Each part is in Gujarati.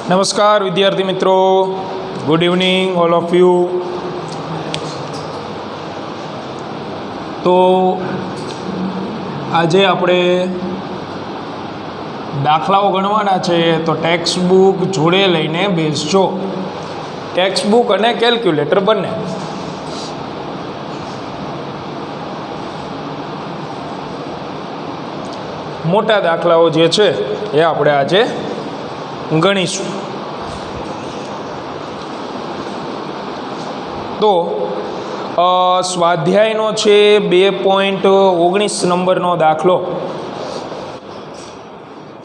નમસ્કાર વિદ્યાર્થી મિત્રો, good evening all of you. તો આજે આપણે દાખલાઓ ગણવાના છે, તો ટેક્સ્ટ બુક જોડે લઈને બેસજો. ટેક્સ્ટ બુક અને કેલ્ક્યુલેટર બંને. મોટા દાખલાઓ જે છે એ આપણે આજે ગણીશું. તો સ્વાધ્યાયનો છે 2.19 નંબરનો દાખલો.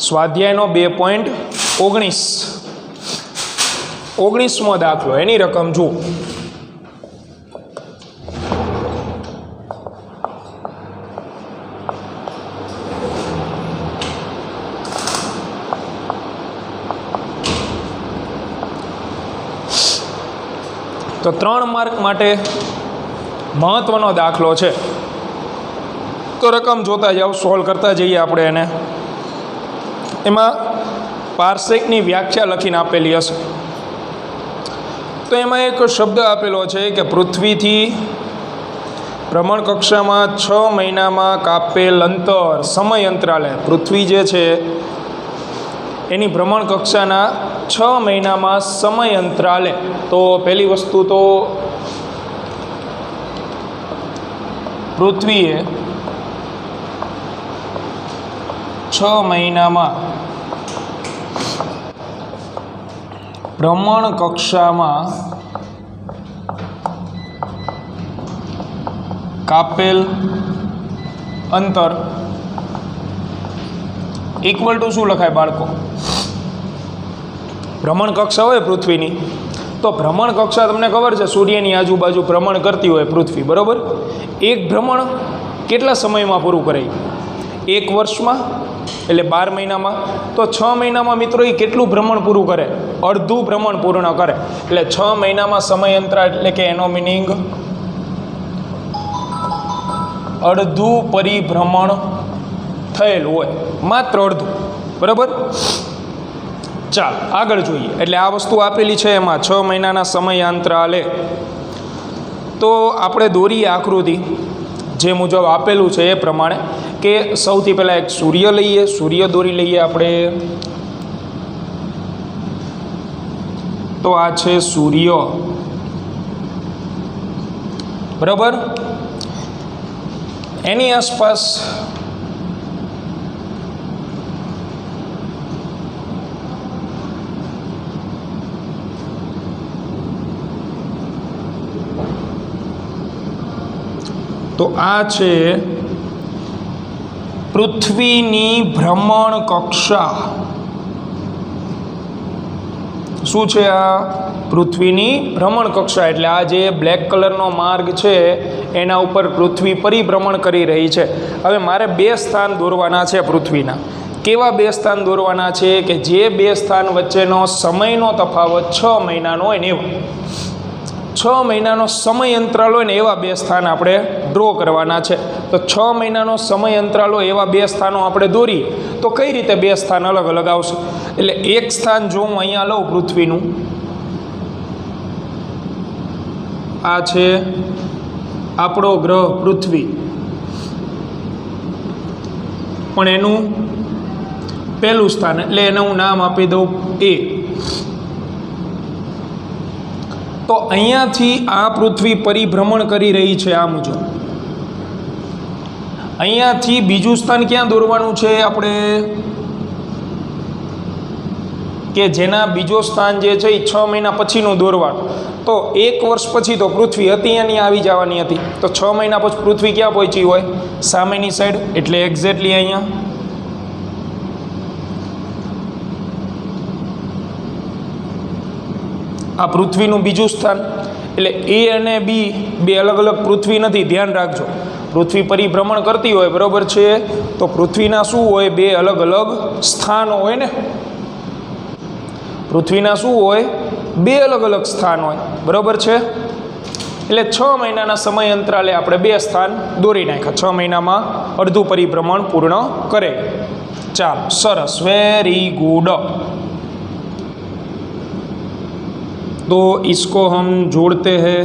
સ્વાધ્યાયનો 2.19મો દાખલો. એની રકમ જુઓ. તો 3 માર્ક માટે મહત્વનો દાખલો છે. તો રકમ જોતા જાઓ, સોલ્વ કરતા જઈએ આપણે એને. એમાં પાર્સેકની વ્યાખ્યા લખીને આપેલી હશે. તો એમાં એક શબ્દ આપેલો છે કે પૃથ્વીથી ભ્રમણ કક્ષામાં 6 મહિનામાં કાપેલ અંતર સમય અંતરાલે. પૃથ્વી જે છે એની ભ્રમણ કક્ષાના 6 મહિનામાં સમય અંતરાલે. તો પહેલી વસ્તુ તો પૃથ્વીએ 6 મહિનામાં ભ્રમણ કક્ષામાં કાપેલ અંતર ઇક્વલ ટુ શું લખાય બાળકો? ભ્રમણ કક્ષા હોય પૃથ્વીની, તો ભ્રમણ કક્ષા તમને ખબર છે સૂર્યની આજુબાજુ ભ્રમણ કરતી હોય પૃથ્વી, બરાબર? એક ભ્રમણ કેટલા સમયમાં પૂરું કરે? 1 વર્ષમાં, એટલે 12 મહિનામાં. તો 6 મહિનામાં મિત્રો એ કેટલું ભ્રમણ પૂરું કરે? અડધું ભ્રમણ પૂર્ણ કરે. એટલે 6 મહિનામાં સમય અંતરાલ, એટલે કે એનો મિનિંગ અડધું પરિભ્રમણ થયેલું હોય, માત્ર અડધું, બરાબર? ચાલ આગળ જોઈએ. એટલે આ વસ્તુ આપેલી છે એમાં 6 મહિનાના સમયાંતરાલે. તો આપણે દોરીએ આકૃતિ જે મુજબ આપેલું છે એ પ્રમાણે, કે સૌથી પહેલાં એક સૂર્ય લઈએ, સૂર્ય દોરી લઈએ આપણે. તો આ છે સૂર્ય, બરાબર? એની આસપાસ તો આ છે પૃથ્વીની ભ્રમણ કક્ષા. શું છે આ? પૃથ્વીની ભ્રમણ કક્ષા. એટલે આ જે બ્લેક કલરનો માર્ગ છે એના ઉપર પૃથ્વી પરિભ્રમણ કરી રહી છે. હવે મારે 2 સ્થાન દોરવાના છે પૃથ્વીના. કેવા 2 સ્થાન દોરવાના છે? કે જે 2 સ્થાન વચ્ચેનો સમયનો તફાવત 6 મહિનાનો હોય ને એવા 6 મહિનાનો સમય અંતરાલ હોય ને એવા 2 સ્થાન આપણે ડ્રો કરવાના છે. તો 6 મહિનાનો સમય અંતરાલ હોય એવા 2 સ્થાનો આપણે દોરીએ તો કઈ રીતે 2 સ્થાન અલગ અલગ આવશે? એટલે એક સ્થાન જો હું અહીંયા લઉં પૃથ્વીનું, આ છે આપણો ગ્રહ પૃથ્વી, પણ એનું પહેલું સ્થાન, એટલે એને હું નામ આપી દઉં A. તો અહીંયાથી આ પૃથ્વી પરિભ્રમણ કરી રહી છે આ મુજબ. અહીંયાથી બીજું સ્થાન ક્યાં દોરવાનું છે આપણે? કે જેના બીજો સ્થાન જે છે એ 6 મહિના પછીનું દોરવાનું. તો 1 વર્ષ પછી તો પૃથ્વી હતી અહીંયા આવી જવાની હતી. તો 6 મહિના પછી પૃથ્વી ક્યાં પહોંચી હોય? સામેની સાઈડ, એટલે એક્ઝેક્ટલી અહીંયા. આ પૃથ્વીનું બીજું સ્થાન. એટલે A અને B બે અલગ અલગ પૃથ્વી નથી, ધ્યાન રાખજો. પૃથ્વી પરિભ્રમણ કરતી હોય, બરાબર છે? તો પૃથ્વીના શું હોય? 2 અલગ અલગ સ્થાનો હોય ને. પૃથ્વીના શું હોય? 2 અલગ અલગ સ્થાન હોય, બરાબર છે? એટલે 6 મહિનાના સમય અંતરાલે આપણે 2 સ્થાન દોરી નાખ્યા. 6 મહિનામાં અડધું પરિભ્રમણ પૂર્ણ કરે. ચાલો, સરસ, વેરી ગુડ. तो इसको हम जोड़ते हैं।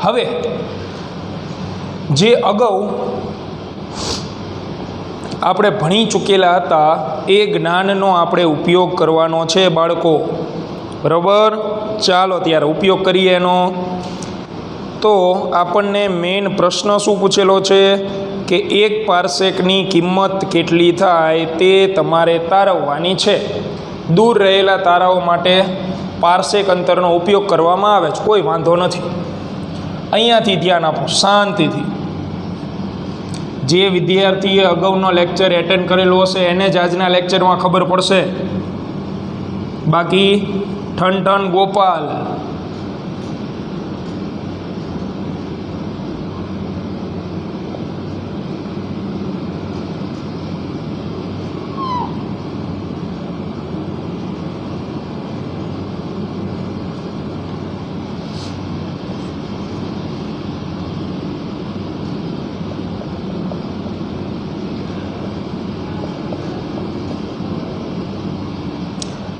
હવે જે અગાઉ આપણે ભણી ચૂકેલા હતા એ જ્ઞાનનો આપણે ઉપયોગ કરવાનો છે બાળકો, બરાબર? ચાલો ત્યારે ઉપયોગ કરીએ એનો। તો આપણને મેઇન પ્રશ્ન શું પૂછેલો છે કે 1 પારસેકની કિંમત કેટલી થાય તે તમારે તારવવાની છે। દૂર રહેલા તારાઓ માટે પારસેક અંતરનો ઉપયોગ કરવામાં આવે છે, કોઈ વાંધો નથી। અહીંયાથી ધ્યાન આપો શાંતિથી। જે વિદ્યાર્થીએ અગાઉનો લેક્ચર એટેન્ડ કરેલો હશે એને જ આજના લેક્ચરમાં ખબર પડશે, બાકી ઠન ગોપાલ।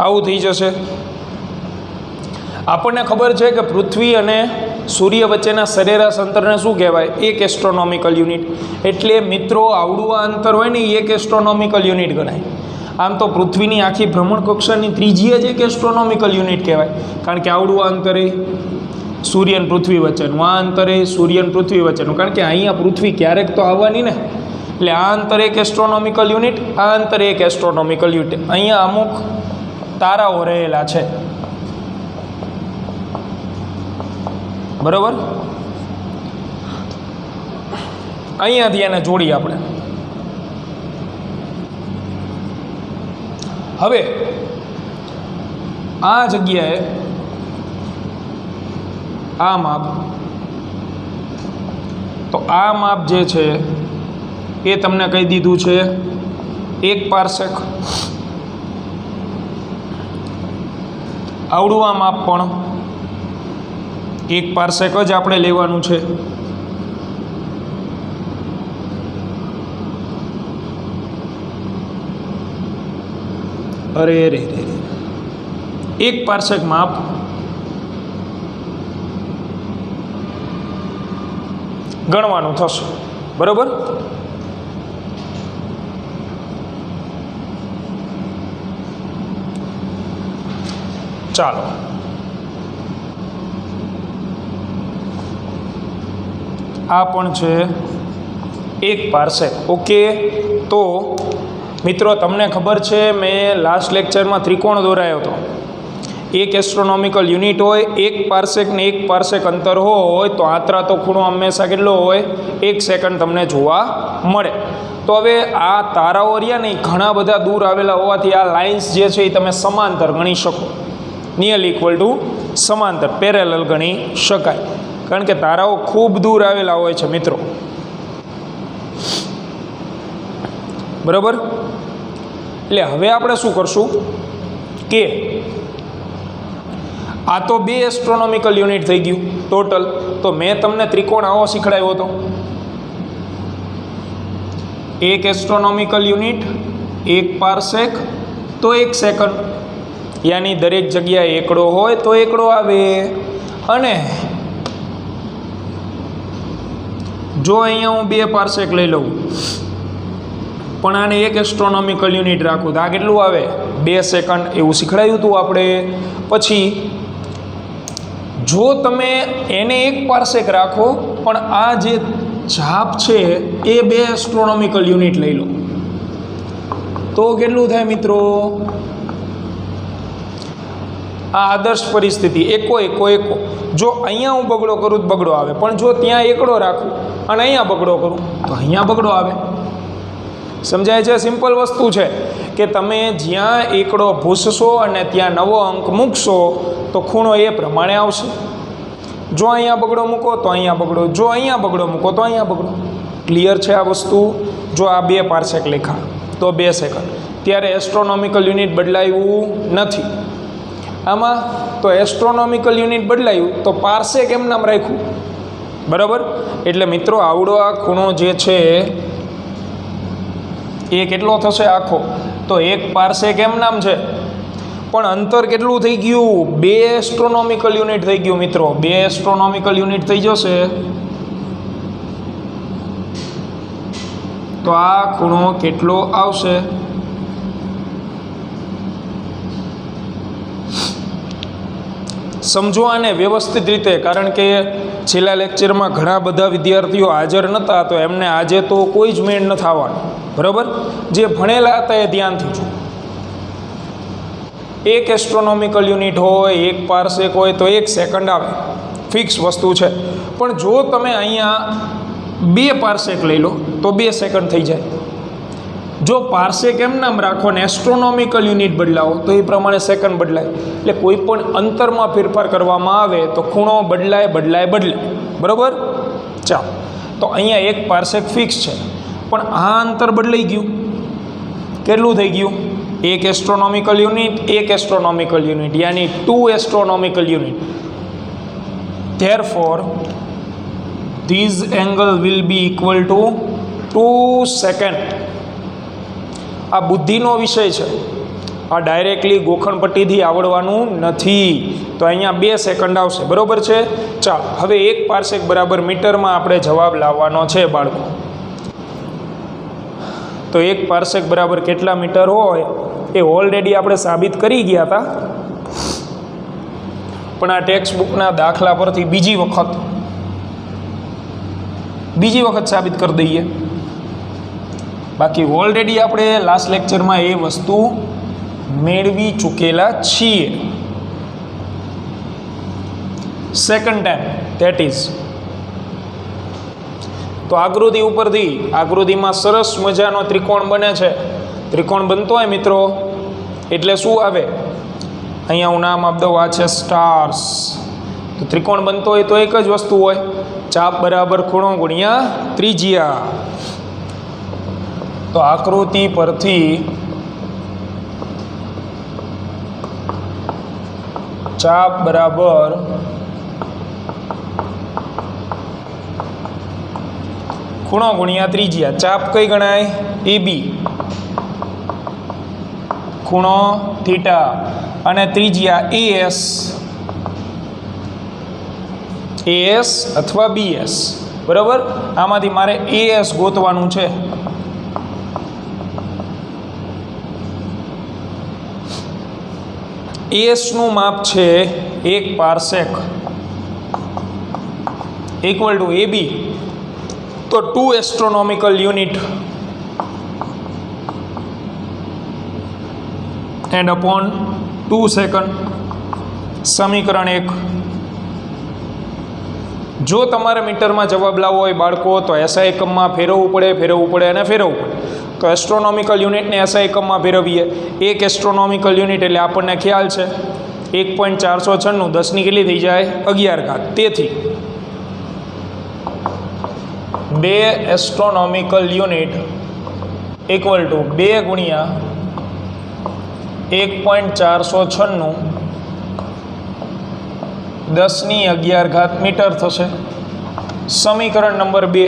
આવું થઈ જશે। આપણને ખબર છે કે પૃથ્વી અને સૂર્ય વચ્ચેના સરેરાશ અંતરને શું કહેવાય? 1 એસ્ટ્રોનોમિકલ યુનિટ। એટલે મિત્રો આવડું આ અંતર હોય ને એ 1 એસ્ટ્રોનોમિકલ યુનિટ ગણાય। આમ તો પૃથ્વીની આખી ભ્રમણકક્ષાની ત્રિજ્યા જ 1 એસ્ટ્રોનોમિકલ યુનિટ કહેવાય, કારણ કે આવડું આ અંતરે સૂર્ય અને પૃથ્વી વચ્ચેનું, આ અંતરે સૂર્ય અને પૃથ્વી વચ્ચેનું, કારણ કે અહીંયા પૃથ્વી ક્યારેક તો આવવાની ને, એટલે આ અંતર 1 એસ્ટ્રોનોમિકલ યુનિટ, આ અંતર 1 એસ્ટ્રોનોમિકલ યુનિટ। અહીંયા અમુક તારાઓ રહેલા છે, બરાબર? અહીંયાથી એને જોડીએ આપણે। હવે આ જગ્યાએ આ માપ, તો આ માપ જે છે એ તમને કહી દીધું છે 1 પારસેક। આવડું આ માપ પણ 1 પારસેક જ આપણે લેવાનું છે। અરે રે રે 1 પારસેક માપ ગણવાનું થશે, બરાબર? ચાલો આ પણ છે 1 પારસેક। ઓકે, તો મિત્રો તમને ખબર છે મેં લાસ્ટ લેક્ચરમાં ત્રિકોણ દોરાયો હતો। 1 એસ્ટ્રોનોમિકલ યુનિટ હોય, 1 પારસેક ને 1 પારસેક અંતર હોય તો આંતરા તો ખૂણો હંમેશા કેટલો હોય? 1 સેકન્ડ તમને જોવા મળે। તો હવે આ તારાઓ રહ્યા ને ઘણા બધા દૂર આવેલા હોવાથી આ લાઇન્સ જે છે એ તમે સમાંતર ગણી શકો, નિયરલી ઇક્વલ ટુ સમાંતર, પેરેલલ ગણી શકાય, કારણ કે તારાઓ ખૂબ દૂર આવેલા હોય છે મિત્રો, બરાબર? એટલે હવે આપણે શું કરશું કે આ તો 2 એસ્ટ્રોનોમિકલ યુનિટ થઈ ગયું ટોટલ। તો મેં તમને ત્રિકોણ આવો શીખડાવ્યો હતો, 1 એસ્ટ્રોનોમિકલ યુનિટ, 1 પારસેક, તો 1 સેકન્ડ, યાની દરેક જગ્યાએ એકડો હોય તો એકડો આવે। અને જો અહીંયા હું 2 પારસેક લઈ લઉં પણ આને 1 એસ્ટ્રોનોમિકલ યુનિટ રાખું તો આ કેટલું આવે? 2 સેકન્ડ, એવું શીખડાયું હતું આપણે। પછી જો તમે એને 1 પારસેક રાખો પણ આ જે ઝાપ છે એ 2 એસ્ટ્રોનોમિકલ યુનિટ લઈ લો તો કેટલું થાય મિત્રો? આ આદર્શ પરિસ્થિતિ, એકો। જો અહીંયા હું બગડો કરું તો બગડો આવે, પણ જો ત્યાં એકડો રાખું અને અહીંયા બગડો કરું તો અહીંયા બગડો આવે। સમજાય છે? સિમ્પલ વસ્તુ છે કે તમે જ્યાં એકડો ભૂસશો અને ત્યાં નવો અંક મૂકશો તો ખૂણો એ પ્રમાણે આવશે। જો અહીંયા બગડો મૂકો તો અહીંયા બગડો, જો અહીંયા બગડો મૂકો તો અહીંયા બગડો। ક્લિયર છે આ વસ્તુ? જો આ 2 પારસેક લેખા તો 2 સેકન્ડ, ત્યારે એસ્ટ્રોનોમિકલ યુનિટ બદલાયું નથી આમાં, તો એસ્ટ્રોનોમિકલ યુનિટ બદલાયું તો પારસેક એમ નામ રાખ્યું, બરાબર? એટલે મિત્રો આવડો આ ખૂણો જે છે એ કેટલો થશે આખો? તો 1 પારસેક એમ નામ છે, પણ અંતર કેટલું થઈ ગયું? 2 એસ્ટ્રોનોમિકલ યુનિટ થઈ ગયું મિત્રો. 2 એસ્ટ્રોનોમિકલ યુનિટ થઈ જશે તો આ ખૂણો કેટલો આવશે? સમજો આને વ્યવસ્થિત રીતે, કારણ કે છેલ્લા લેક્ચરમાં ઘણા બધા વિદ્યાર્થીઓ હાજર નહોતા, તો એમને આજે તો કોઈ જ મેળ નથી આવવાનો. બરાબર? જે ભણેલા હતા એ ધ્યાનથી જો. 1 એસ્ટ્રોનોમિકલ યુનિટ હોય, 1 પાર્સેક હોય તો 1 સેકન્ડ આવે, ફિક્સ વસ્તુ છે. પણ જો તમે અહીંયા 2 પાર્સેક લઈ લો તો 2 સેકન્ડ થઈ જાય. જો પાર્સેક એમ નામ રાખો ને એસ્ટ્રોનોમિકલ યુનિટ બદલાવો તો એ પ્રમાણે સેકન્ડ બદલાય. એટલે કોઈ પણ અંતરમાં ફેરફાર કરવામાં આવે તો ખૂણો બદલાય. બરાબર? ચાલો, તો અહીંયા 1 પાર્સેક ફિક્સ છે, પણ આ અંતર બદલાઈ ગયું. કેટલું થઈ ગયું? 1 એસ્ટ્રોનોમિકલ યુનિટ, 1 એસ્ટ્રોનોમિકલ યુનિટ, યાની 2 astronomical unit. Therefore, this angle will be equal to 2 second. આ બુદ્ધિનો વિષય છે, આ ડાયરેક્ટલી ગોખણપટ્ટીથી આવડવાનું નથી. તો અહીંયા 2 સેકન્ડ આવશે. બરાબર છે? ચાલો, હવે 1 પાર્સેક બરાબર મીટરમાં આપણે જવાબ લાવવાનો છે બાળકો. તો 1 પાર્સેક બરાબર કેટલા મીટર હોય એ ઓલરેડી આપણે સાબિત કરી ગયા હતા, પણ આ ટેક્સ્ટ બુકના દાખલા પરથી બીજી વખત સાબિત કરી દઈએ. બાકી ઓલરેડી આપણે લાસ્ટ લેક્ચરમાં એ વસ્તુ મેળવી ચૂકેલા છીએ. Second time that is. તો આકૃતિ ઉપરથી, આકૃતિમાં સરસ મજાનો ત્રિકોણ બને છે. ત્રિકોણ બનતો હોય મિત્રો એટલે શું આવે? અહીંયા હું નામ આપી દઉં, આ છે સ્ટાર્સ. તો ત્રિકોણ બનતો હોય તો એક જ વસ્તુ હોય, ચાપ બરાબર ખૂણો ગુણ્યા ત્રિજ્યા. તો આકૃતિ પરથી ચાપ બરાબર ખૂણો ગુણ્યા ત્રિજ્યા. ચાપ કઈ ગણાય? AB, ખૂણો થીટા, અને ત્રિજ્યા AS અથવા BS. બરાબર? આમાંથી મારે AS ગોતવાનું છે. AS નું માપ છે 1 પાર્સેક ઇક્વલ ટુ AB, તો 2 astronomical unit and upon 2 second. સમીકરણ 1. જો તમારે મીટરમાં જવાબ લાવવો હોય બાળકો તો SI એકમમાં ફેરવવું પડે. તો એસ્ટ્રોનોમિકલ યુનિટને SI એકમમાં ફેરવીએ. 1 એસ્ટ્રોનોમિકલ યુનિટ એટલે આપણને ખ્યાલ છે 1.496, 10ની કેટલી થઈ જાય? 11 ઘાત. તેથી 2 એસ્ટ્રોનોમિકલ યુનિટ ઇક્વલ ટુ 2 ગુણ્યા 1.496, 10ની 11 ઘાત મીટર થશે. સમીકરણ નંબર 2.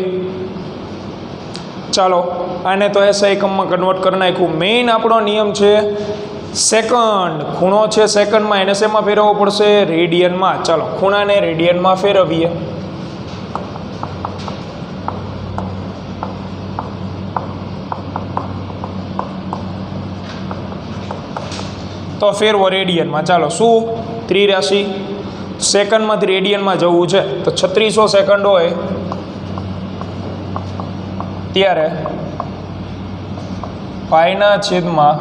ચાલો, આને તો SI એકમમાં કન્વર્ટ કરી નાખ્યું. મેઇન આપણો નિયમ છે સેકન્ડ. ખૂણો છે સેકન્ડમાં, એને શેમાં ફેરવવો પડશે? રેડિયનમાં. ચાલો, ખૂણાને રેડિયનમાં ફેરવીએ. તો ફેરવો રેડિયનમાં. ચાલો, શું? ત્રિરાશિ. સેકન્ડમાંથી રેડિયનમાં જવું છે તો 3600 સેકન્ડ હોય ત્યારે પાઈના છેદમાં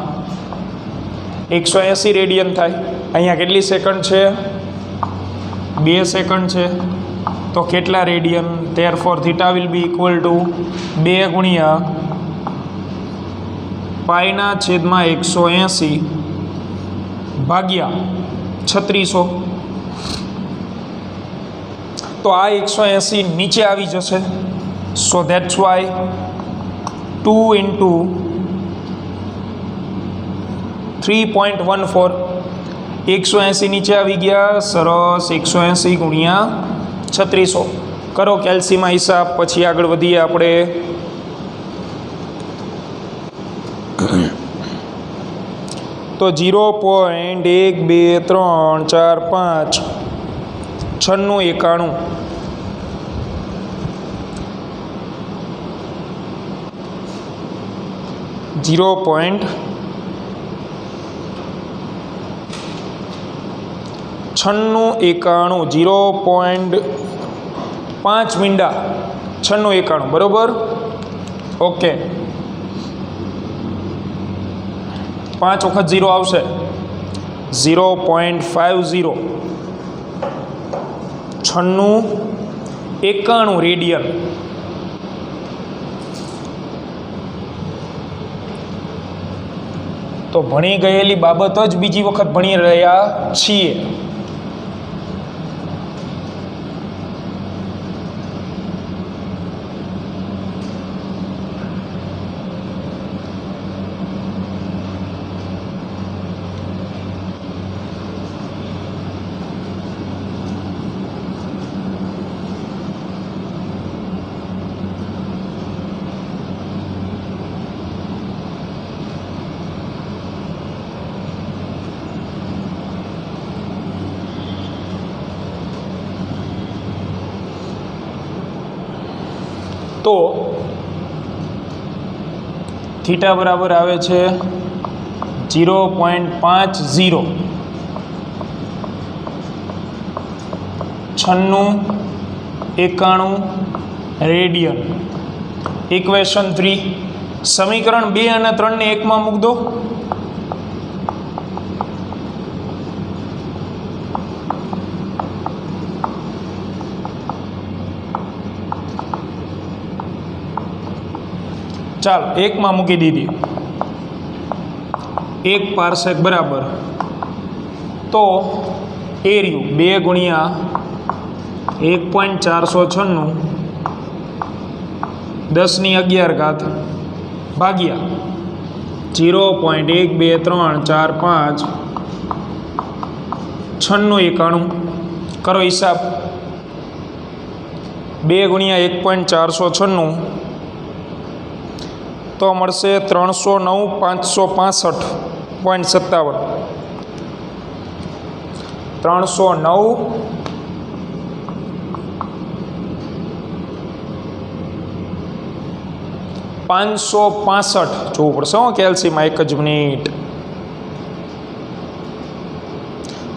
180 રેડિયન થાય. અહીંયા કેટલી સેકન્ડ છે? 2 સેકન્ડ છે. તો કેટલા radian? Therefore theta will be equal to 2 ગુણ્યા પાઈના છેદમાં 180 ભાગ્યા 3600. તો આ 180 નીચે આવી જશે. સો ધેટ્સ વાય 2 into 3.14. 180 નીચે આવી ગયા. સરસ. 180 ગુણ્યા 3600. કરો કેલ્સીમાં હિસાબ, પછી આગળ વધીએ આપણે. તો 0.12345 9691 0.9691 0.5 મીંડા 9691 બરોબર. ઓકે 5 વખત 0 આવશે 0.50 9691 રેડિયન. તો ભણી ગયેલી બાબત જ બીજી વખત ભણી રહ્યા છીએ. તો થીટા બરાબર આવે છે 0.50 9691 રેડિયન. ઇક્વેશન 3 સમીકરણ 2 અને 3 ને એકમાં મૂક દો. ચાલો એકમાં મૂકી દીધી. 1 પાર્સેક બરાબર તો એરિયું 2 ગુણ્યા 1.496 10^11 ભાગ્યા 0.12345 9691 કરો હિસાબ. 2 ગુણ્યા 1.496 તો મળશે 309,565.57 309,565 જોવું પડશે હો કેલ્સીમાં. એક જ મિનિટ.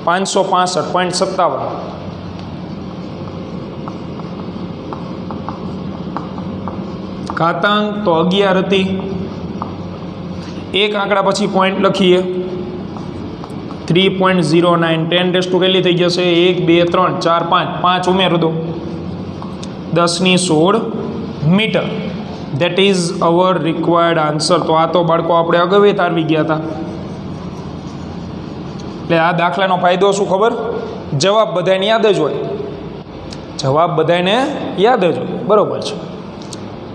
565.57 ઘાતાંક તો 11 હતી. એક આંકડા પછી પોઈન્ટ લખીએ. 3.09 10 રેસ ટુ કેટલી થઈ જશે? 1 2 3 4 5 5 ઉમેરો દો 10^16 metre. That is our required answer. તો આ તો બાળકો આપણે અગાઉ તારવી ગયા હતા. એટલે આ દાખલાનો ફાયદો શું ખબર? જવાબ બધાને યાદ જ હોય. જવાબ બધાને યાદ જ હોય. બરોબર છે.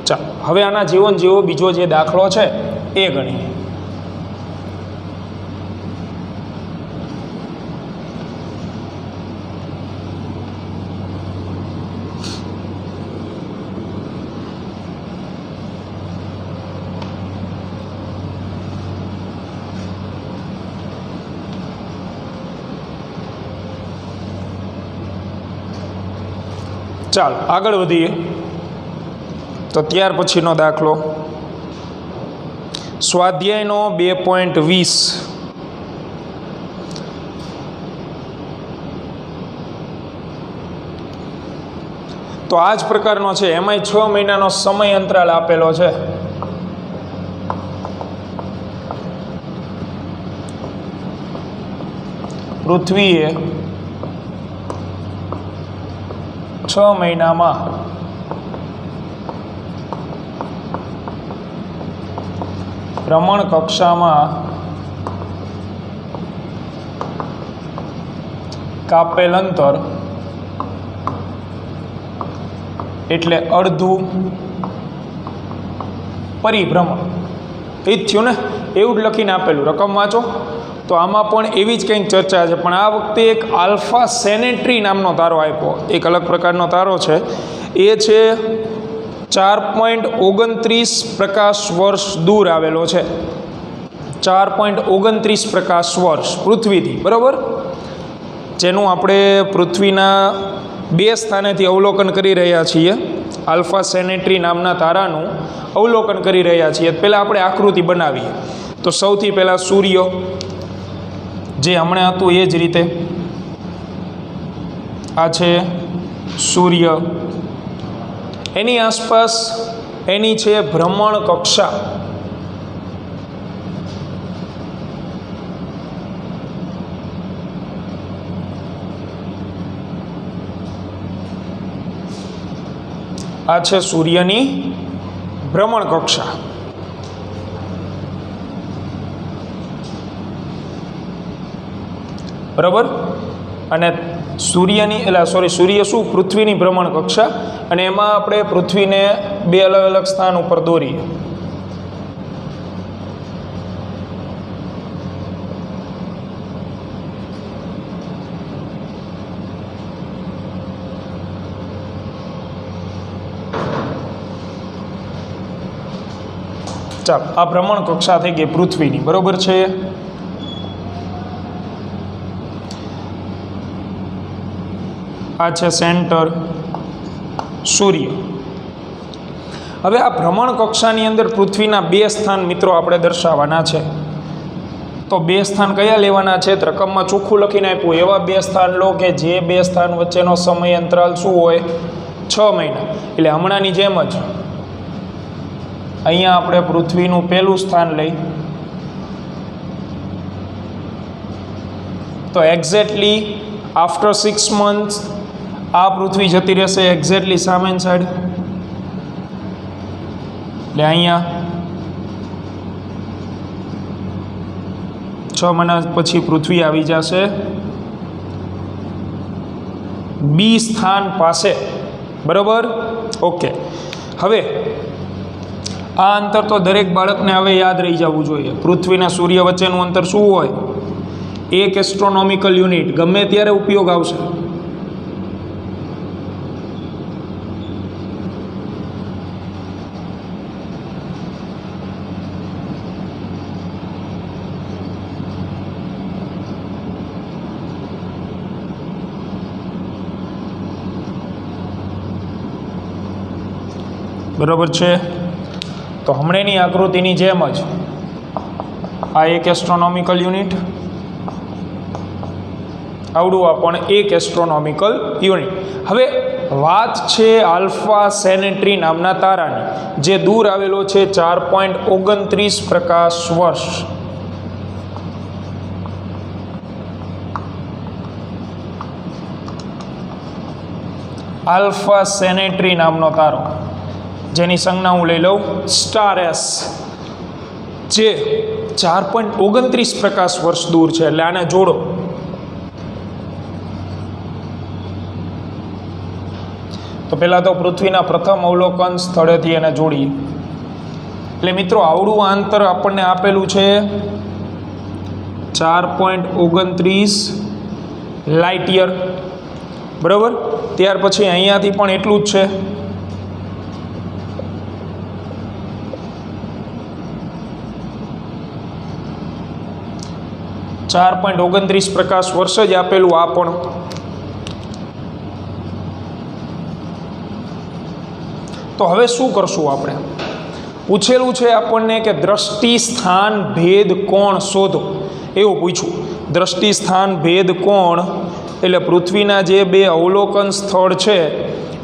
ચાલો હવે આના જેવો બીજો જે દાખલો છે એ ગણીએ. ચાલો આગળ વધીએ. તો ત્યાર પછીનો દાખલો સ્વાધ્યાયનો 2.20. તો આ જ પ્રકારનો છે. એમાંય 6 મહિનાનો સમય અંતરાલ આપેલો છે. પૃથ્વીએ 6 મહિનામાં ભ્રમણ કક્ષામાં કાપેલ અંતર એટલે અડધું પરિભ્રમણ. એ જ થયું ને? એવું જ લખીને આપેલું. રકમ વાંચો. તો આમાં પણ એવી જ કંઈક ચર્ચા છે, પણ આ વખતે એક આલ્ફા સેનેટરી નામનો તારો આપ્યો. એક અલગ પ્રકારનો તારો છે. એ છે 4.29 પ્રકાશ વર્ષ દૂર આવેલો છે. 4.29 પ્રકાશ વર્ષ પૃથ્વીથી, બરાબર, જેનું આપણે પૃથ્વીના 2 સ્થાનેથી અવલોકન કરી રહ્યા છીએ. આલ્ફા સેનેટરી નામના તારાનું અવલોકન કરી રહ્યા છીએ. પહેલાં આપણે આકૃતિ બનાવીએ. તો સૌથી પહેલાં સૂર્ય, જે હમણાં હતું એ જ રીતે, આ છે સૂર્ય. એની આસપાસ એની છે ભ્રમણ કક્ષા. આ છે સૂર્યની ભ્રમણ કક્ષા. બરાબર. અને સૂર્ય શું, પૃથ્વીની ભ્રમણ કક્ષા. અને એમાં આપણે પૃથ્વીને 2 અલગ અલગ સ્થાન ઉપર દોરીએ. ચાલો, આ ભ્રમણ કક્ષા થઈ ગઈ પૃથ્વીની, બરોબર છે. આ છે સેન્ટર સૂર્ય. હવે આ ભ્રમણ કક્ષાની અંદર પૃથ્વીના 2 સ્થાન મિત્રો આપણે દર્શાવવાના છે. તો 2 સ્થાન કયા લેવાના છે? રકમમાં ચોખ્ખું લખીને આપ્યું, એવા 2 સ્થાન લો કે જે 2 સ્થાન વચ્ચેનો સમય અંતરાલ શું હોય? 6 મહિના. એટલે હમણાંની જેમ જ અહીંયા આપણે પૃથ્વીનું પહેલું સ્થાન લઈ તો એક્ઝેક્ટલી આફ્ટર 6 મંથ્સ આ પૃથ્વી જતી રહેશે એક્ઝેક્ટલી સામેની સાઈડ. એટલે અહીંયા 6 મહિના પછી પૃથ્વી આવી જશે બી સ્થાન પાસે, બરાબર. ઓકે, હવે આ અંતર તો દરેક બાળકને હવે યાદ રહી જવું જોઈએ. પૃથ્વીના સૂર્ય વચ્ચેનું અંતર શું હોય? 1 એસ્ટ્રોનોમિકલ યુનિટ. ગમે ત્યારે ઉપયોગ આવશે. બરાબર છે. તો હમણાંની આકૃતિની જેમ જ આ 1 એસ્ટ્રોનોમિકલ યુનિટ, આવડું આ પણ 1 એસ્ટ્રોનોમિકલ યુનિટ. હવે વાત છે આલ્ફા સેનેટરી નામના તારાની, જે દૂર આવેલો છે 4.29 પ્રકાશ વર્ષ. આલ્ફા સેનેટરી નામનો તારો, જેની સંજ્ઞા હું લઈ લઉં સ્ટાર એસ, જે 4.29 પ્રકાશ વર્ષ દૂર છે. એટલે આને જોડો. તો પહેલાં તો પૃથ્વીના પ્રથમ અવલોકન સ્થળેથી એને જોડીએ. એટલે મિત્રો આવડું અંતર આપણને આપેલું છે 4.29 લાઇટ યર, બરાબર. ત્યાર પછી અહીંયાથી પણ એટલું જ છે. .29 પ્રકાશ વર્ષ જ આપેલું આ પણ. તો હવે શું કરશું આપણે? પૂછેલું છે આપણને કે દ્રષ્ટિ સ્થાન ભેદ કોણ શોધો, એવું પૂછ્યું. દ્રષ્ટિ સ્થાન ભેદ કોણ એટલે પૃથ્વીના જે 2 અવલોકન સ્થળ છે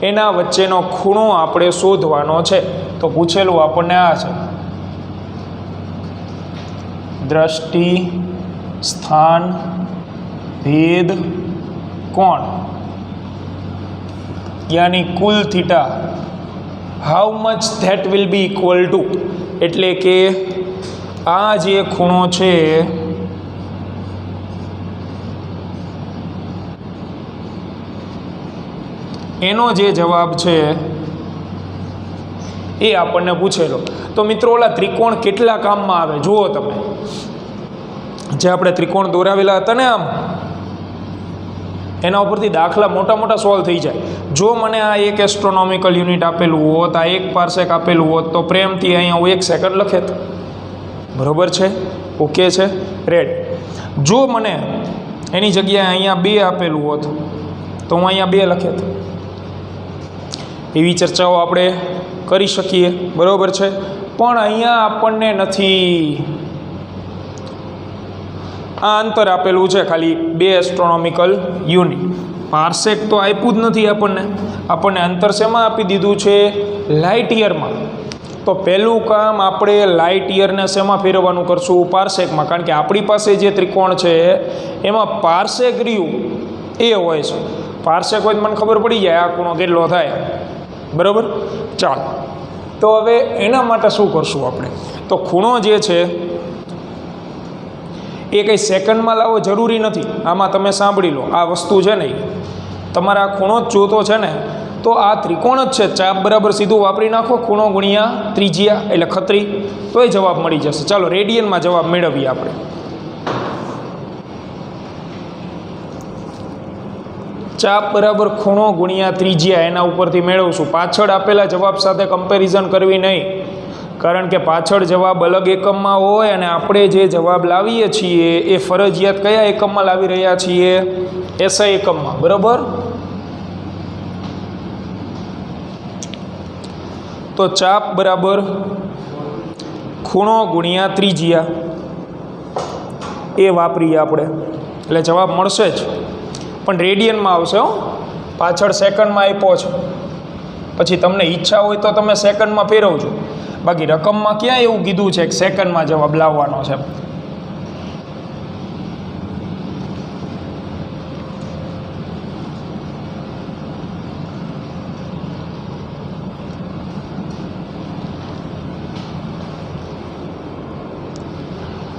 એના વચ્ચેનો ખૂણો આપણે શોધવાનો છે. તો પૂછેલું આપણને આ છે, દ્રષ્ટિ સ્થાન ભેદ કોણ યાની કુલ theta, how much that will be equal to, એટલે કે આ જે ખૂણો છે એનો જે જવાબ છે એ આપણને પૂછેલો. તો મિત્રો ઓલા ત્રિકોણ કેટલા કામમાં આવે જુઓ તમે. જે આપણે ત્રિકોણ દોરાવેલા હતા ને આમ, એના ઉપરથી દાખલા મોટા મોટા સોલ્વ થઈ જાય. જો મને આ 1 એસ્ટ્રોનોમિકલ યુનિટ આપેલું હોત, આ 1 પાર્સેક આપેલું હોત, તો પ્રેમથી અહીંયા હું 1 સેકન્ડ લખેત, બરોબર છે. ઓકે છે, રેડ. જો મને એની જગ્યાએ અહીંયા 2 આપેલું હોત તો હું અહીંયા 2 લખેત. એવી ચર્ચાઓ આપણે કરી શકીએ, બરાબર છે. પણ અહીંયા આપણને નથી. આ અંતર આપેલું છે ખાલી 2 એસ્ટ્રોનોમિકલ યુનિટ. પાર્સેક તો આપ્યું જ નથી આપણને અંતર શેમાં આપી દીધું છે? લાઇટ યરમાં. તો પહેલું કામ આપણે લાઇટ યરને શેમાં ફેરવવાનું કરશું? પાર્સેકમાં. કારણ કે આપણી પાસે જે ત્રિકોણ છે એમાં પાર્સેક રહ્યું એ હોય છે. પાર્સેક હોય તો મને ખબર પડી જાય આ ખૂણો કેટલો થાય, બરાબર. ચાલો, તો હવે એના માટે શું કરશું આપણે? તો ખૂણો જે છે એ કંઈ સેકન્ડમાં લાવવો જરૂરી નથી. આમાં તમે સાંભળી લો, આ વસ્તુ છે ને તમારે આ ખૂણો જ જોતો છે ને, તો આ ત્રિકોણ જ છે. ચાપ બરાબર સીધું વાપરી નાખો, ખૂણો ગુણ્યા ત્રિજ્યા એટલે ખત્રી, તો એ જવાબ મળી જશે. ચાલો રેડિયનમાં જવાબ મેળવીએ આપણે. ચાપ બરાબર ખૂણો ગુણ્યા ત્રિજ્યા એના ઉપરથી મેળવશું. પાછળ આપેલા જવાબ સાથે કમ્પેરિઝન કરવી નહીં, કારણ કે પાછળ જવાબ અલગ એકમમાં હોય અને આપણે જે જવાબ લાવીએ છીએ એ ફરજિયાત કયા એકમમાં લાવી રહ્યા છીએ? એસઆઈ એકમમાં, બરાબર. તો ચાપ બરાબર ખૂણો ગુણ્યા ત્રિજ્યા એ વાપરીએ આપણે, એટલે જવાબ મળશે જ. પણ રેડિયનમાં આવશે હો, પાછળ સેકન્ડમાં આપ્યો છે. પછી તમને ઈચ્છા હોય તો તમે સેકન્ડમાં ફેરવજો, બાકી રકમમાં ક્યાં એવું કીધું છે કે સેકન્ડમાં જવાબ લાવવાનો છે?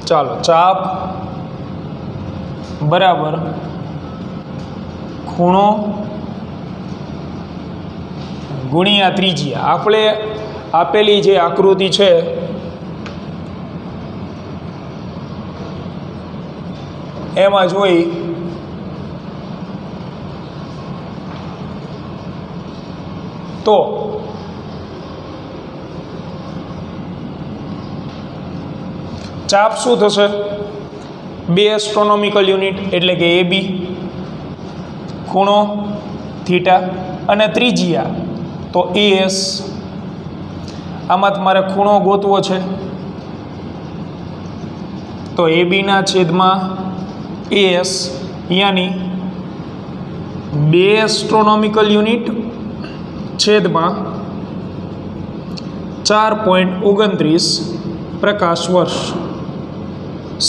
ચાલો, ચાપ બરાબર ખૂણો ગુણ્યા ત્રિજ્યા. આપણે આપેલી જે આકૃતિ છે એમાં જોઈ તો ચાપ શું થશે? 2 એસ્ટ્રોનોમિકલ યુનિટ એટલે કે AB, ખૂણો થીટા અને ત્રિજ્યા તો AS. આમાં તમારે ખૂણો ગોતવો છે તો ABના છેદમાં AS યાની 2 એસ્ટ્રોનોમિકલ યુનિટ છેદમાં 4.29 પ્રકાશ વર્ષ.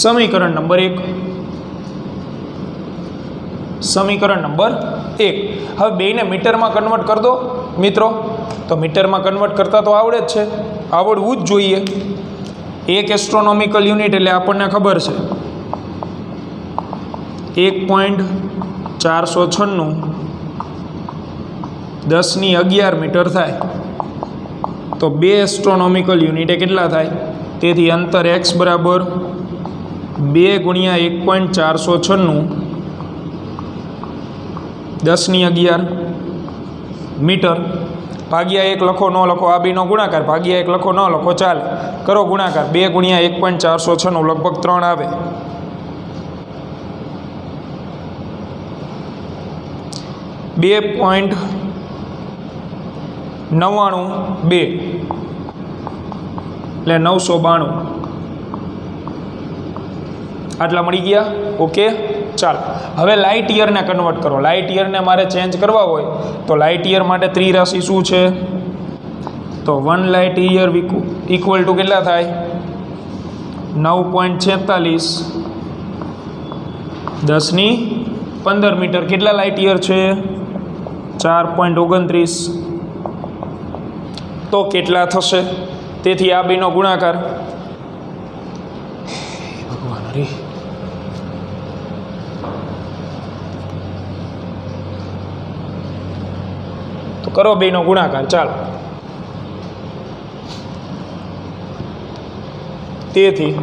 સમીકરણ નંબર 1. સમીકરણ નંબર 1. હવે બેને મીટરમાં કન્વર્ટ કરી દો મિત્રો. તો મીટરમાં કન્વર્ટ કરતા તો આવડે જ છે, આવડવું જ જોઈએ. 1 એસ્ટ્રોનોમિકલ યુનિટ એટલે આપણને ખબર છે 1.496 10^11 મીટર થાય. તો 2 એસ્ટ્રોનોમિકલ યુનિટ એ કેટલા થાય? તેથી અંતર x બરાબર 2 ગુણ્યા 1.496 10^11 મીટર ભાગ્યા 1 લખો ન લખો, આ બેનો ગુણાકાર ભાગ્યા 1 લખો ન લખો, ચાલે. કરો ગુણાકાર. 2 ગુણ્યા 1.496 લગભગ 3 આવે. 2.99 એટલે 992 આટલા મળી ગયા. ઓકે, ચાલો હવે લાઇટ યરને કન્વર્ટ કરો. લાઇટ યરને મારે ચેન્જ કરવા હોય તો લાઇટ યર માટે ત્રિરાશિ શું છે? તો 1 લાઇટ યર ઇક્વલ ટુ કેટલા થાય? 9.46 10^15 મીટર. કેટલા લાઇટ યર છે? 4.29. તો કેટલા થશે? તેથી આ બેનો ગુણાકાર. ભગવાન રે, તો કરો બેનો ગુણાકાર. ચાલો, તેથી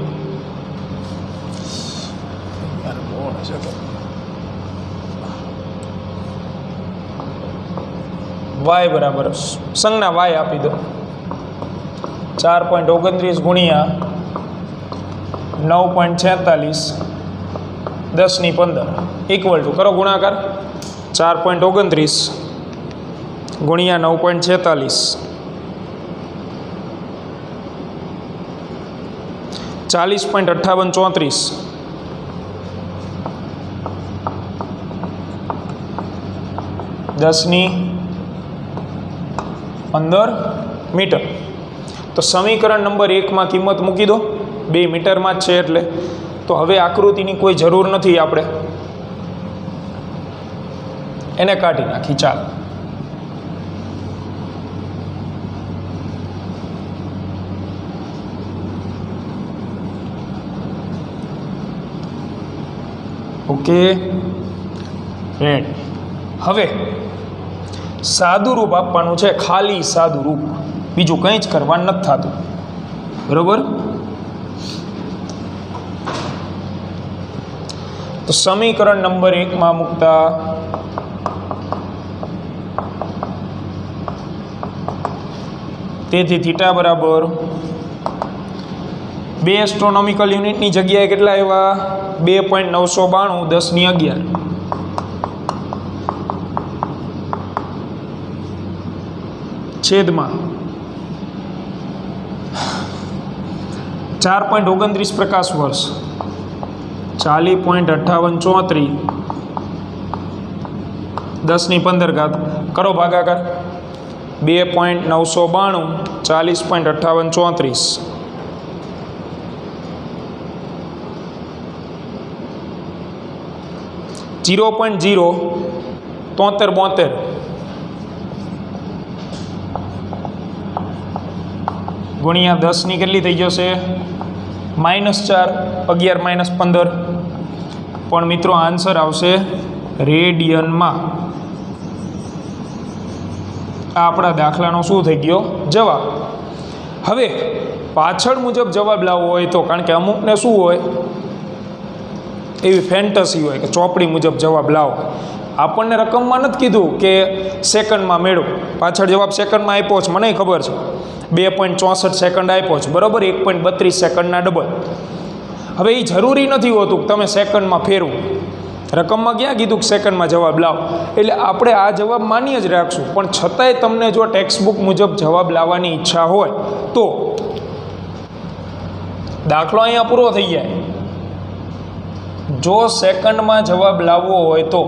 y બરાબર સંજ્ઞા y આપી દો. 4.29 ગુણ્યા 9.46 10 ની 15 ઇક્વલ ટુ કરો ગુણાકાર 4.29 ગુણ્યા 9.46 40.5834 10 ની 15 મીટર. તો સમીકરણ નંબર 1 માં કિંમત મૂકી દો, 2 મીટરમાં જ છે એટલે. તો હવે આકૃતિની કોઈ જરૂર નથી, આપણે એને કાઢી નાખી. ચાલો, ઓકે રેડ. હવે સાદું રૂપ આપવાનું છે, ખાલી સાદું રૂપ, બીજું કંઈ જ કરવાનું નથી થતું. બરોબર? તો સમીકરણ નંબર 1 માં મૂકતા તેથી થીટા બરાબર 2 એસ્ટ્રોનોમિકલ યુનિટની જગ્યાએ કેટલા આવ્યા? 2.992 10 ની 11 છેદમાં 4.29 પ્રકાશ વર્ષ 40.5834 10 ની 15 ઘાત. કરો ભાગાકાર. 2.992 40.5834 0.07372 ગુણ્યા 10 ની કેટલી થઈ જશે? -4 11 -15. પણ મિત્રો આન્સર આવશે રેડિયનમાં. આ આપણા દાખલાનો શું થઈ ગયો? જવાબ. હવે પાછળ મુજબ જવાબ લાવવો હોય તો, કારણ કે અમુકને શું હોય, એવી ફેન્ટસી હોય કે ચોપડી મુજબ જવાબ લાવો. આપણને રકમમાં નથી કીધું કે સેકન્ડમાં મેળવો. પાછળ જવાબ સેકન્ડમાં આપ્યો છે, મને ખબર છે. 2.64 સેકન્ડ આપ્યો છે, બરાબર? 1.32 સેકન્ડના ડબલ. હવે એ જરૂરી નથી હોતું કે તમે સેકન્ડમાં ફેરવો. રકમમાં ક્યાં કીધું કે સેકન્ડમાં જવાબ લાવો? એટલે આપણે આ જવાબ માની જ રાખશું. પણ છતાંય તમને જો ટેક્સ્ટબુક મુજબ જવાબ લાવવાની ઈચ્છા હોય તો દાખલો અહીંયા પૂરો થઈ જાય. જો સેકન્ડમાં જવાબ લાવવો હોય તો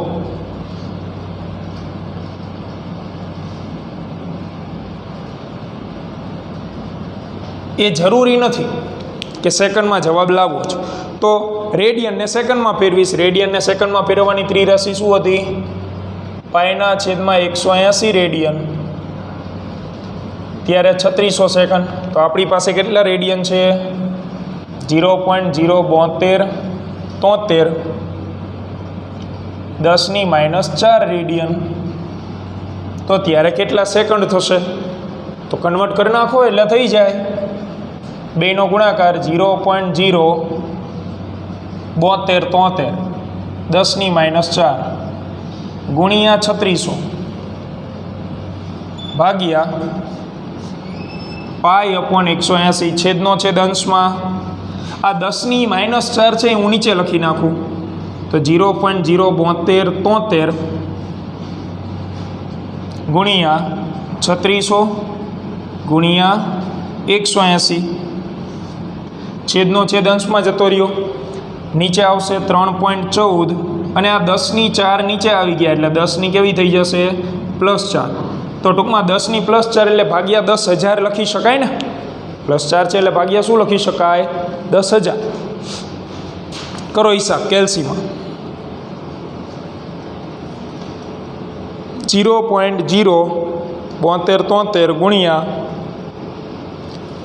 એ જરૂરી નથી કે સેકન્ડમાં જવાબ લાવવો છે. તો રેડિયનને સેકન્ડમાં ફેરવીશ. રેડિયનને સેકન્ડમાં ફેરવવાની ત્રિરાશિ શું હતી? π/180 રેડિયન, ત્યારે 3600 સેકન્ડ. તો આપણી પાસે કેટલા રેડિયન છે? 0.07273 10 ની -4 રેડિયન. તો ત્યારે કેટલા સેકન્ડ થશે? તો કન્વર્ટ કરી નાખો એટલે થઈ જાય. 2 નો ગુણાકાર 0.07273 10 ની -4 ગુણ્યા 3600 ભાગ્યા π/180 છેદનો છેદ અંશમાં. આ 10 ની -4 છે, હું નીચે લખી નાખું તો 0.07273 ગુણ્યા 3600 ગુણ્યા 180 છેદનો છેદ અંશમાં જતો રહ્યો. નીચે આવશે 3.14 અને આ 10 ની 4 નીચે આવી ગયા એટલે 10 ની કેવી થઈ જશે? +4. તો ટૂંકમાં 10 ની +4 એટલે ભાગ્યા 10,000 લખી શકાય ને? +4 છે એટલે ભાગ્યા શું લખી શકાય? 10,000. કરો હિસાબ કેલ્સીમાં. 0.07273 ગુણ્યા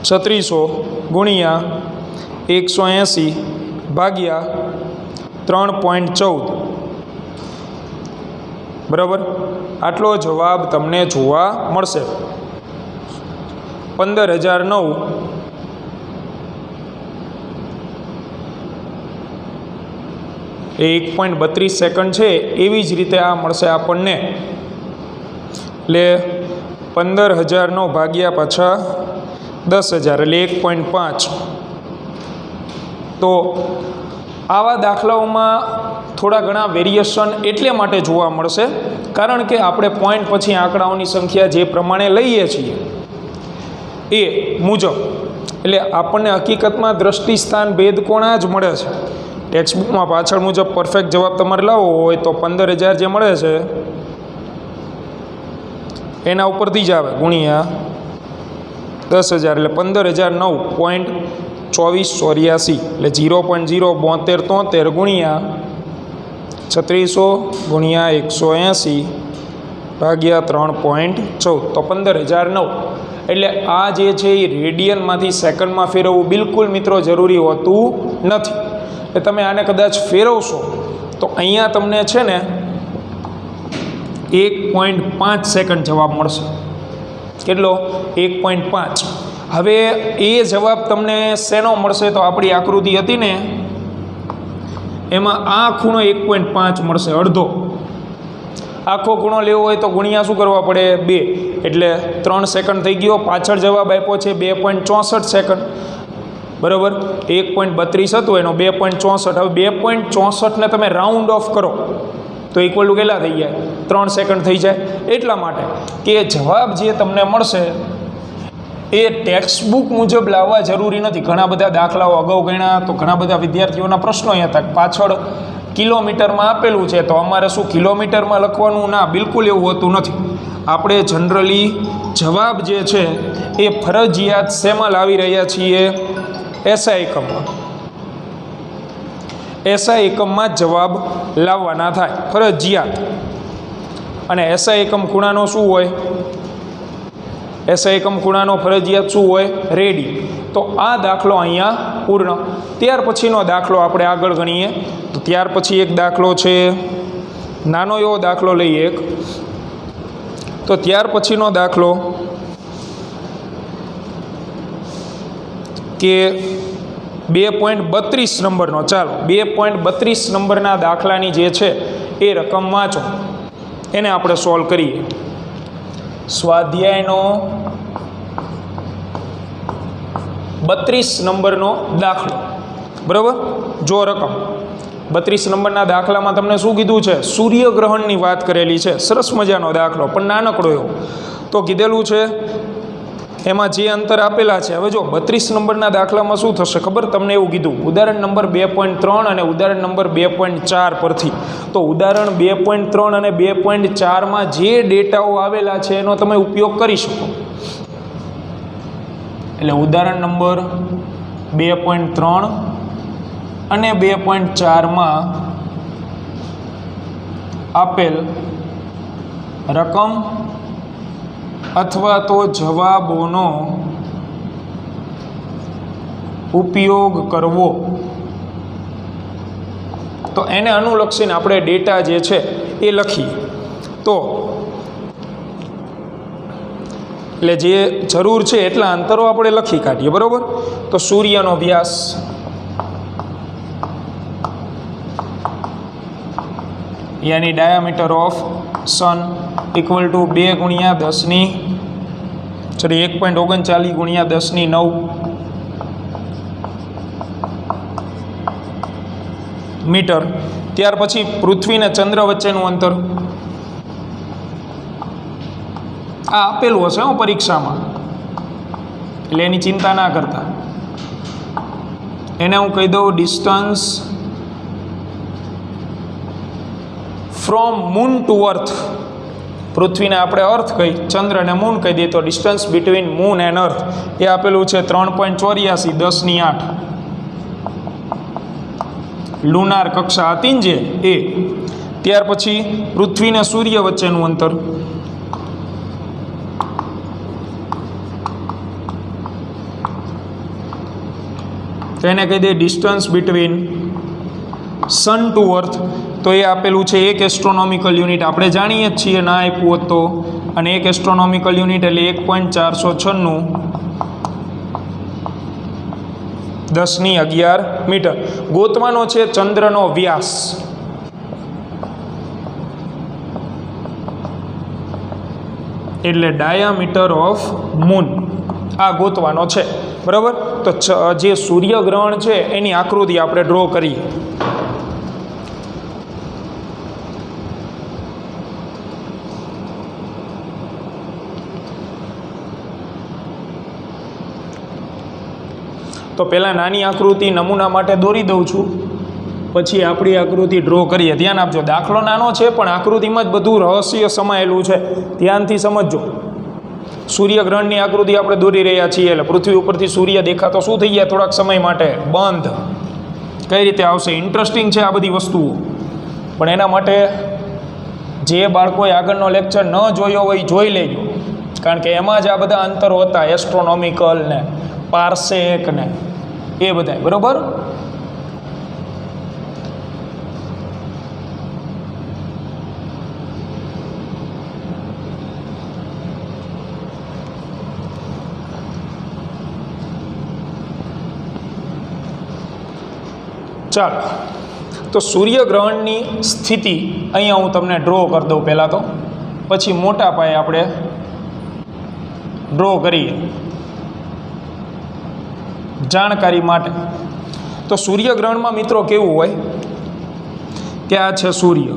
3600 ગુણ્યા 180 ભાગ્યા 3.14 બરાબર. આટલો જવાબ તમને જોવા મળશે. 15,009 એ 1.32 સેકન્ડ છે. એવી જ રીતે આ મળશે આપણને. એટલે 15,009 ભાગ્યા પાછા 10,000 એટલે 1.5 તો આવા દાખલાઓમાં થોડા ઘણા વેરિએશન એટલે માટે જોવા મળશે કારણ કે આપણે પોઈન્ટ પછી આંકડાઓની સંખ્યા જે પ્રમાણે લઈએ છીએ એ મુજબ એટલે આપણને હકીકતમાં દ્રષ્ટિ સ્થાન ભેદ કોણા જ મળે છે. ટેક્સ્ટ બુકમાં પાછળ મુજબ પરફેક્ટ જવાબ તમારે લાવવો હોય તો 15,000 જે મળે છે એના ઉપરથી જ આવે ગુણ્યા 10,000 એટલે 15,009.2484 એટલે 0.07273 ગુણ્યા 3600 ગુણ્યા 180 ભાગ્યા 3.14 તો 15,009. એટલે આ જે છે એ રેડિયનમાંથી સેકન્ડમાં ફેરવવું બિલકુલ મિત્રો જરૂરી હોતું નથી. એટલે તમે આને કદાચ ફેરવશો તો અહીંયા તમને છે ને 1.5 સેકન્ડ જવાબ મળશે. કેટલો? 1.5. હવે એ જવાબ તમને શેનો મળશે? તો આપણી આકૃતિ હતી ને એમાં આ ખૂણો 1.5 મળશે, અડધો. આખો ખૂણો લેવો હોય તો ગુણ્યા શું કરવા પડે? 2 એટલે 3 સેકન્ડ થઈ ગયો. પાછળ જવાબ આપ્યો છે 2.64 સેકન્ડ, બરાબર. 1.32 હતું એનો 2.64. હવે 2.64 ને તમે રાઉન્ડ ઓફ કરો તો ઇક્વલ ટુ કેટલા થઈ જાય? 3 સેકન્ડ થઈ જાય. એટલા માટે કે જવાબ જે તમને મળશે એ ટેક્સ્ટ બુક મુજબ લાવવા જરૂરી નથી. ઘણા બધા દાખલાઓ અગાઉ ગણ્યા તો ઘણા બધા વિદ્યાર્થીઓના પ્રશ્નો અહીંયા હતા પાછળ કિલોમીટરમાં આપેલું છે તો અમારે શું કિલોમીટરમાં લખવાનું? ના, બિલકુલ એવું હોતું નથી. આપણે જનરલી જવાબ જે છે એ ફરજિયાત શેમાં લાવી રહ્યા છીએ? એસઆઈ એકમમાં. એસઆઈ એકમમાં જવાબ લાવવાના થાય ફરજિયાત. અને એસઆઈ એકમ ખૂણાનો શું હોય? એસઆઈ એકમ ખૂણાનો ફરજિયાત શું હોય? રેડી. તો આ દાખલો અહીંયા પૂર્ણ. ત્યાર પછીનો દાખલો આપણે આગળ ગણીએ. તો ત્યાર પછી એક દાખલો છે, નાનો એવો દાખલો લઈએ એક. તો ત્યાર પછીનો દાખલો કે 2.32 નંબરનો. ચાલો 2.32 નંબરના દાખલાની જે છે એ રકમ વાંચો, એને આપણે સોલ્વ કરીએ. સ્વાધ્યાયનો 32 નંબરનો દાખલો, બરાબર. જો રકમ 32 નંબરના દાખલામાં તમને શું કીધું છે? સૂર્યગ્રહણની વાત કરેલી છે. સરસ મજાનો દાખલો પણ નાનકડો એવો. તો કીધેલું છે એમાં જે અંતર આપેલા છે. હવે જો 32 નંબરના દાખલામાં શું થશે ખબર? તમને એવું કીધું ઉદાહરણ નંબર 2.3 અને ઉદાહરણ નંબર 2.4 પરથી. તો ઉદાહરણ 2.3 અને 2.4માં જે ડેટાઓ આવેલા છે એનો તમે ઉપયોગ કરી શકો. એટલે ઉદાહરણ નંબર 2.3 અને 2.4માં આપેલ રકમ અથવા તો જવાબોનો ઉપયોગ કરવો. તો એને અનુલક્ષીને આપણે ડેટા જે છે એ લખીએ. તો એટલે જે જરૂર છે એટલા અંતરો આપણે લખી કાઢીએ, બરાબર. તો સૂર્યનો વ્યાસ યાની diameter of sun equal to 2 ગુણ્યા 1.39 ગુણ્યા 10⁹ મીટર. ત્યાર પછી પૃથ્વી અને ચંદ્ર વચ્ચેનું અંતર આ આપેલું હશે પરીક્ષામાં, એટલે એની ચિંતા ના કરતા. એને હું કહી દઉં ડિસ્ટન્સ ફ્રોમ મૂન ટુ અર્થ. પૃથ્વીને આપણે અર્થ કહી, ચંદ્રને મૂન કહી દઈએ તો ડિસ્ટન્સ બિટવીન મૂન એન્ડ અર્થ એ આપેલું છે 3.84 10⁸. લુનાર કક્ષા હતી જે એ. ત્યાર પછી પૃથ્વી ને સૂર્ય વચ્ચેનું અંતર તો એને કહી દઈએ distance between sun to earth. તો એ આપેલું છે 1 એસ્ટ્રોનોમિકલ યુનિટ. આપણે જાણીએ જ છીએ, ના આપ્યું હોત તો. અને 1 એસ્ટ્રોનોમિકલ યુનિટ એટલે 1.496 10⁻11 મીટર. ગોતવાનો છે ચંદ્રનો વ્યાસ. એટલે ડાયામીટર ઓફ મૂન આ ગોતવાનો છે. બરાબર. તો જે સૂર્યગ્રહણ છે એની આકૃતિ આપણે ડ્રો કરીએ. તો પહેલાં નાની આકૃતિ નમૂના માટે દોરી દઉં છું, પછી આપણી આકૃતિ ડ્રો કરીએ. ધ્યાન આપજો, દાખલો નાનો છે પણ આકૃતિમાં જ બધું રહસ્ય સમાયેલું છે. ધ્યાનથી સમજજો. સૂર્યગ્રહણની આકૃતિ આપણે દોરી રહ્યા છીએ. એટલે પૃથ્વી ઉપરથી સૂર્ય દેખાતો શું થઈ ગયા થોડાક સમય માટે? બંધ. કઈ રીતે આવશે? ઇન્ટરેસ્ટિંગ છે આ બધી વસ્તુઓ, પણ એના માટે જે બાળકોએ આગળનો લેક્ચર ન જોયો હોય જોઈ લેજો, કારણ કે એમાં જ આ બધા અંતરો હતા, એસ્ટ્રોનોમિકલ ને પાર્સેક ને એ બધા. બરાબર. ચાલો, તો સૂર્યગ્રહણની સ્થિતિ અહીંયા હું તમને ડ્રો કરી દઉં પહેલાં તો, પછી મોટા પાયે આપણે ડ્રો કરીએ જાણકારી માટે. તો સૂર્યગ્રહણમાં મિત્રો કેવું હોય કે આ છે સૂર્ય,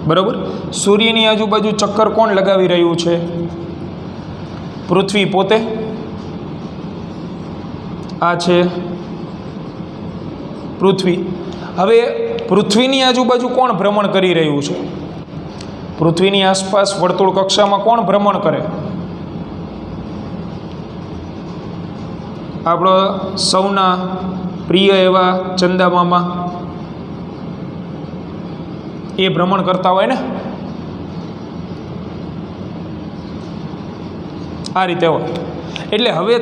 બરાબર. સૂર્યની આજુબાજુ ચક્કર કોણ લગાવી રહ્યું છે? પૃથ્વી પોતે. આ છે પૃથ્વી. હવે પૃથ્વીની આજુબાજુ કોણ ભ્રમણ કરી રહ્યું છે? પૃથ્વીની આસપાસ વર્તુળ કક્ષામાં કોણ ભ્રમણ કરે? આપણો સૌના પ્રિય એવા ચંદામામા, એ ભ્રમણ કરતા હોય ને, આ રીતે હોય. એટલે હવે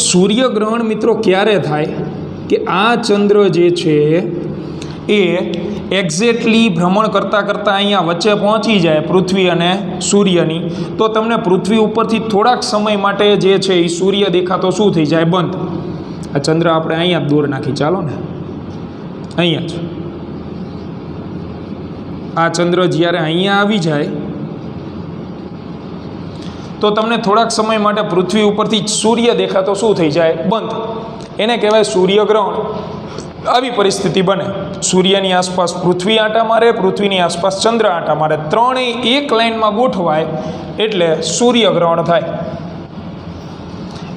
સૂર્યગ્રહણ મિત્રો ક્યારે થાય કે આ ચંદ્ર જે છે એ એક્ઝેક્ટલી ભ્રમણ કરતાં કરતાં અહીંયા વચ્ચે પહોંચી જાય પૃથ્વી અને સૂર્યની, તો તમને પૃથ્વી ઉપરથી થોડાક સમય માટે જે છે એ સૂર્ય દેખાતો શું થઈ જાય? બંધ. આ ચંદ્ર આપણે અહીંયા જ દૂર નાખી, ચાલો ને, અહીંયા જ. આ ચંદ્ર જ્યારે અહીંયા આવી જાય તો તમને થોડાક સમય માટે પૃથ્વી ઉપરથી સૂર્ય દેખાતો શું થઈ જાય? બંધ. એને કહેવાય સૂર્યગ્રહણ. આવી પરિસ્થિતિ બને. સૂર્યની આસપાસ પૃથ્વી આંટા મારે, પૃથ્વીની આસપાસ ચંદ્ર આંટા મારે, ત્રણેય એક લાઇનમાં ગોઠવાય એટલે સૂર્યગ્રહણ થાય.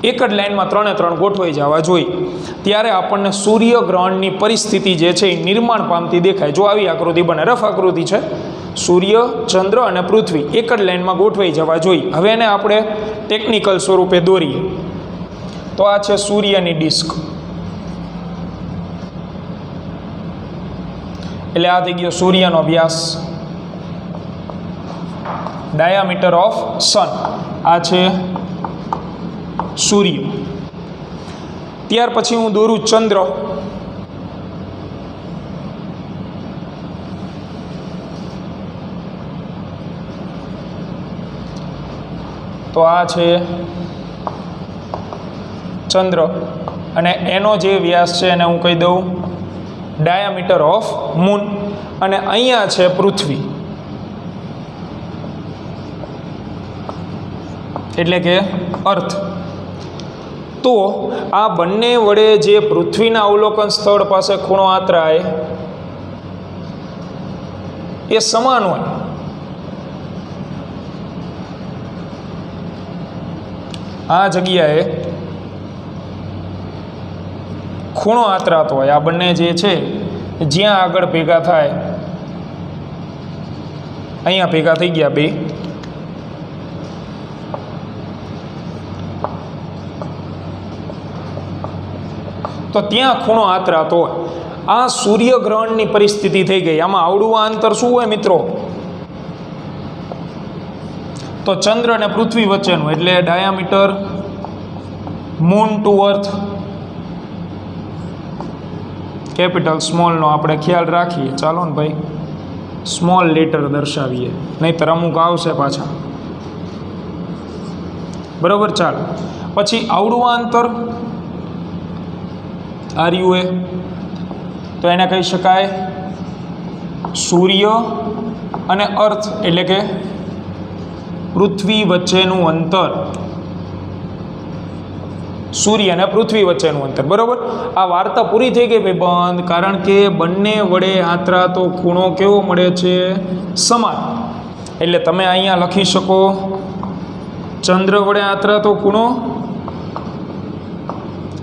એક જ લાઇનમાં ત્રણે ત્રણ ગોઠવાઈ જવા જોઈએ, ત્યારે આપણને સૂર્યગ્રહણની પરિસ્થિતિ જે છે એ નિર્માણ પામતી દેખાય. જો આવી આકૃતિ બને, રફ આકૃતિ છે, સૂર્ય, ચંદ્ર અને પૃથ્વી એક જ લાઇનમાં ગોઠવાઈ જવા જોઈએ. હવે એને આપણે ટેકનિકલ સ્વરૂપે દોરીએ. તો આ છે સૂર્યની ડિસ્ક. એટલે આ થઈ ગયો સૂર્યનો વ્યાસ, ડાયામીટર ઓફ સન. આ છે સૂર્ય. ત્યાર પછી હું દોરું ચંદ્ર. તો આ છે ચંદ્ર અને એનો જે વ્યાસ છે એને હું કહી દઉં ડાયામીટર ઓફ મૂન. અને અહીંયા છે પૃથ્વી, એટલે કે અર્થ. તો આ બંને વડે જે પૃથ્વીના અવલોકન સ્થળ પાસે ખૂણો આંતરાય એ સમાન હોય. આ જગ્યાએ ખૂણો આંતરાતો હોય. આ બંને જે છે જ્યાં આગળ ભેગા થાય, અહીંયા ભેગા થઈ ગયા બે, તો ત્યાં ખૂણો આંતરાતો હોય. આ સૂર્યગ્રહણની પરિસ્થિતિ થઈ ગઈ. આમાં આવડું આ અંતર શું હોય મિત્રો? તો ચંદ્ર અને પૃથ્વી વચ્ચેનું, એટલે diameter moon to earth. Capital સ્મોલનો આપણે ખ્યાલ રાખીએ, ચાલો ને ભાઈ, સ્મોલ લેટર દર્શાવીએ, નહીંતર અમુક આવશે પાછા. બરાબર. ચાલો, પછી આવડું આ અંતર આર્યુ એ, તો એને કહી શકાય સૂર્ય અને અર્થ, એટલે કે પૃથ્વી વચ્ચેનું અંતર, સૂર્ય અને પૃથ્વી વચ્ચેનું અંતર. બરોબર. આ વાર્તા પૂરી થઈ ગઈ ભાઈ બંધ, કારણ કે બંને વડે આંતરાતો ખૂણો કેવો મળે છે? સમાન. એટલે તમે અહીંયા લખી શકો ચંદ્ર વડે આંતરાતો ખૂણો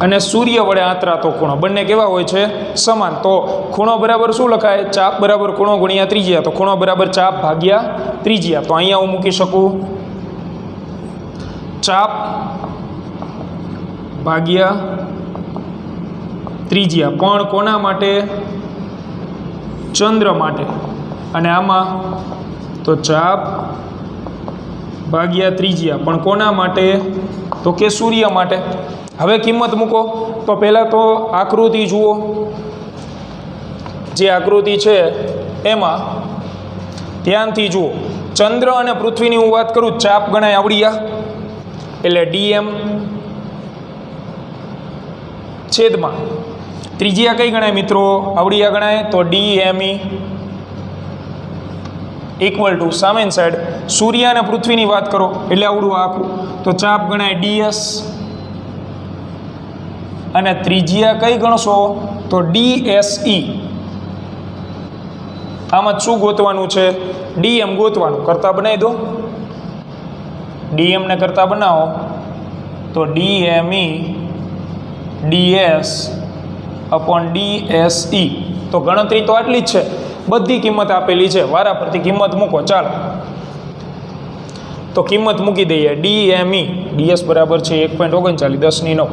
અને સૂર્ય વડે આંતરાતો ખૂણો બંને કેવા હોય છે? સમાન. તો ખૂણો બરાબર શું લખાય? ચાપ બરાબર ખૂણો ગુણ્યા ત્રિજ્યા. તો ખૂણો બરાબર ચાપ ભાગ્યા ત્રિજ્યા. તો અહીંયા હું મૂકી શકું ચાપ ભાગ્યા ત્રિજ્યા. પણ કોના માટે? ચંદ્ર માટે. અને આમાં તો ચાપ ભાગ્યા ત્રિજ્યા પણ કોના માટે? તો કે સૂર્ય માટે. હવે કિંમત મૂકો. તો પહેલાં તો આકૃતિ જુઓ. જે આકૃતિ છે એમાં ધ્યાનથી જુઓ. ચંદ્ર અને પૃથ્વીની હું વાત કરું, ચાપ ગણાય આવડિયા, એટલે ડીએમ છેદમાં ત્રિજ્યા કઈ ગણાય મિત્રો? આવડિયા ગણાય. તો ડીએમઈ ઇક્વલ ટુ સામેની સાઈડ સૂર્ય અને પૃથ્વીની વાત કરો એટલે આવડું આખું, તો ચાપ ગણાય ડીએસ અને ત્રિજ્યા કઈ ગણશો? તો ડીએસઈ. આમાં શું ગોતવાનું છે? ડીએમ ગોતવાનું. કરતા બનાવી દો. ડીએમને કરતા બનાવો તો ડીએમઈ ડીએસ અપોન ડીએસઈ. તો ગણતરી તો આટલી જ છે, બધી કિંમત આપેલી છે. વારા પરથી કિંમત મૂકો. ચાલો તો કિંમત મૂકી દઈએ. ડીએમઈ ડીએસ બરાબર છે 1.39 10 ની 9.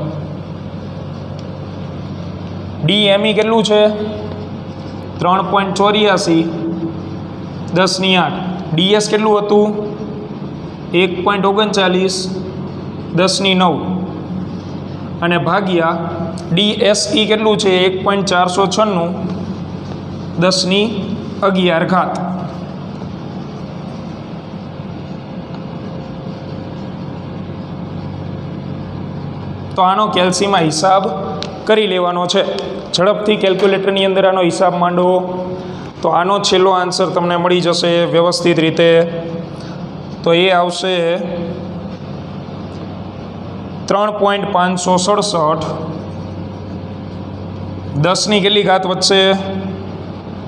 ડીએમઈ કેટલું છે? 3.84 10 ની 8. ડીએસ કેટલું હતું? 1.39 10 ની 9. અને ભાગ્યા ડીએસઈ કેટલું છે? 1.496 10 ની 11 ઘાત. તો આનો કેલ્સીમાં હિસાબ કરી લેવાનો છે. ઝડપથી કેલ્ક્યુલેટરની અંદર આનો હિસાબ માંડો તો આનો છેલ્લો આન્સર તમને મળી જશે વ્યવસ્થિત રીતે. તો એ આવશે 3.567. 10 ની કેટલી ઘાત વધશે?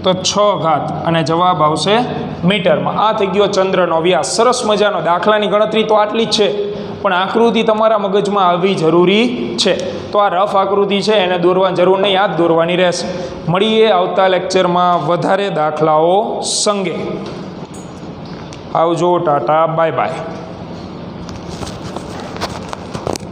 તો 6 ઘાત. અને જવાબ આવશે મીટરમાં. આ થઈ ગયો ચંદ્રનો વ્યાસ. સરસ મજાનો. દાખલાની ગણતરી તો આટલી જ છે, પણ આકૃતિ તમારા મગજમાં આવવી જરૂરી છે. તો આ રફ આકૃતિ છે, એને દોરવાની જરૂર નહીં, યાદ દોરવાની રહેશે. મળીએ આવતા લેક્ચરમાં વધારે દાખલાઓ સંગે. આવજો. Tata bye bye.